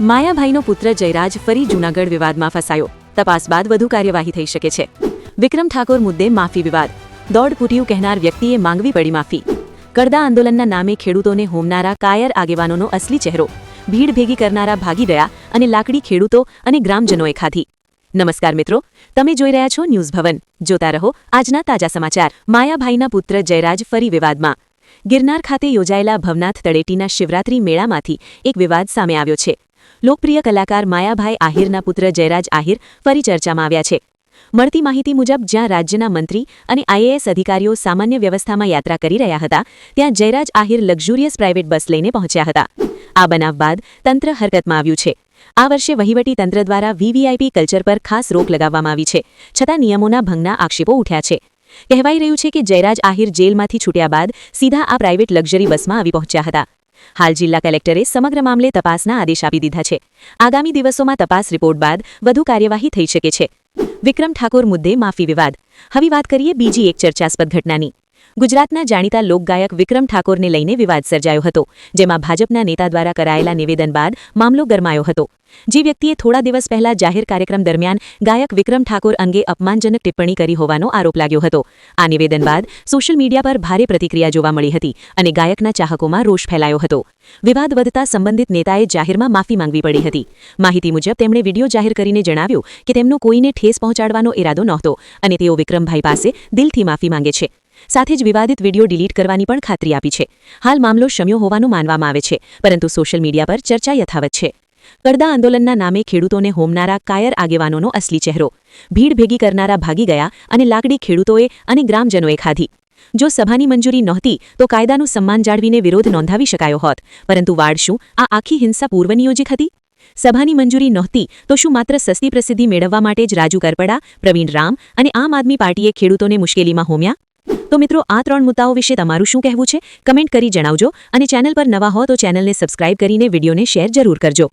માયાભાઈનો પુત્ર જયરાજ ફરી જૂનાગઢ વિવાદમાં ફસાયો. તપાસ બાદ વધુ કાર્યવાહી થઈ શકે છે. વિક્રમ ઠાકોર મુદ્દે માફી વિવાદ. દોઢ ફૂટિયું કહેનાર વ્યક્તિએ માંગવી પડી માફી. કરદા આંદોલનના નામે ખેડૂતોને હોમનારા કાયર આગેવાનોનો અસલી ચહેરો. ભીડ ભેગી કરનારા ભાગી ગયા અને લાકડી ખેડૂતો અને ગ્રામજનોએ ખાધી. નમસ્કાર મિત્રો, તમે જોઈ રહ્યા છો ન્યૂઝ ભવન. જોતા રહો આજના તાજા સમાચાર. માયાભાઈના પુત્ર જયરાજ ફરી વિવાદમાં. ગિરનાર ખાતે યોજાયેલા ભવનાથ તળેટીના શિવરાત્રી મેળામાંથી એક વિવાદ સામે આવ્યો છે. લોકપ્રિય કલાકાર માયાભાઈ આહિરના પુત્ર જયરાજ આહિર ફરી ચર્ચામાં આવ્યા છે. મળતી માહિતી મુજબ જ્યાં રાજ્યના મંત્રી અને આઈએએસ અધિકારીઓ સામાન્ય વ્યવસ્થામાં યાત્રા કરી રહ્યા હતા, ત્યાં જયરાજ આહિર લક્ઝુરિયસ પ્રાઇવેટ બસ લઈને પહોંચ્યા હતા. આ બનાવ બાદ તંત્ર હરકતમાં આવ્યું છે. આ વર્ષે વહીવટી તંત્ર દ્વારા વીવીઆઈપી કલ્ચર પર ખાસ રોક લગાવવામાં આવી છે, છતાં નિયમોના ભંગના આક્ષેપો ઉઠ્યા છે. કહેવાઈ રહ્યું છે કે જયરાજ આહિર જેલમાંથી છૂટ્યા બાદ સીધા આ પ્રાઇવેટ લક્ઝરી બસમાં આવી પહોંચ્યા હતા. હાલ જિલ્લા કલેક્ટરે સમગ્ર મામલે તપાસના આદેશ આપી દીધા છે. આગામી દિવસોમાં તપાસ રિપોર્ટ બાદ વધુ કાર્યવાહી થઈ શકે છે. વિક્રમ ઠાકોર મુદ્દે માફી વિવાદ. હવે વાત કરીએ બીજી એક ચર્ચાસ્પદ ઘટનાની. ગુજરાતના જાણીતા લોકગાયક વિક્રમ ઠાકોરને લઈને વિવાદ સર્જાયો હતો, જેમાં ભાજપના નેતા દ્વારા કરાયેલા નિવેદન બાદ મામલો ગરમાયો હતો. જે વ્યક્તિએ થોડા દિવસ પહેલા જાહેર કાર્યક્રમ દરમિયાન ગાયક વિક્રમ ઠાકોર અંગે અપમાનજનક ટિપ્પણી કરી હોવાનો આરોપ લાગ્યો હતો. આ નિવેદન બાદ સોશિયલ મીડિયા પર ભારે પ્રતિક્રિયા જોવા મળી હતી અને ગાયકના ચાહકોમાં રોષ ફેલાયો હતો. વિવાદ વધતા સંબંધિત નેતાએ જાહેરમાં માફી માંગવી પડી હતી. માહિતી મુજબ તેમણે વિડીયો જાહેર કરીને જણાવ્યું કે તેમનો કોઈને ઠેસ પહોંચાડવાનો ઇરાદો નહોતો અને તેઓ વિક્રમભાઈ પાસે દિલથી માફી માંગે છે. સાથે જ વિવાદિત વિડીયો ડિલીટ કરવાની પણ ખાતરી આપી છે. હાલ મામલો શમ્યો હોવાનું માનવામાં આવે છે, પરંતુ સોશિયલ મીડિયા પર ચર્ચા યથાવત છે. કરદા આંદોલનના નામે ખેડૂતોને હોમનારા કાયર આગેવાનોનો અસલી ચહેરો. ભીડ ભેગી કરનારા ભાગી ગયા અને લાકડી ખેડૂતોએ અને ગ્રામજનોએ ખાધી. જો સભાની મંજૂરી નહોતી તો કાયદાનું સન્માન જાળવીને વિરોધ નોંધાવી શકાયો હોત, પરંતુ વાડ શું આ આખી હિંસા પૂર્વનિયોજિત હતી? સભાની મંજૂરી નહોતી તો શું માત્ર સસ્તી પ્રસિદ્ધિ મેળવવા માટે જ રાજુ કરપડા, પ્રવીણ રામ અને આમ આદમી પાર્ટીએ ખેડૂતોને મુશ્કેલીમાં હોમ્યા? તો મિત્રો, આ ત્રણ મુદ્દાઓ વિશે તમારું શું કહેવું છે? કમેન્ટ કરી જણાવજો અને ચેનલ પર નવા હો તો ચેનલને સબસ્ક્રાઇબ કરીને વિડીયોને શેર જરૂર કરજો.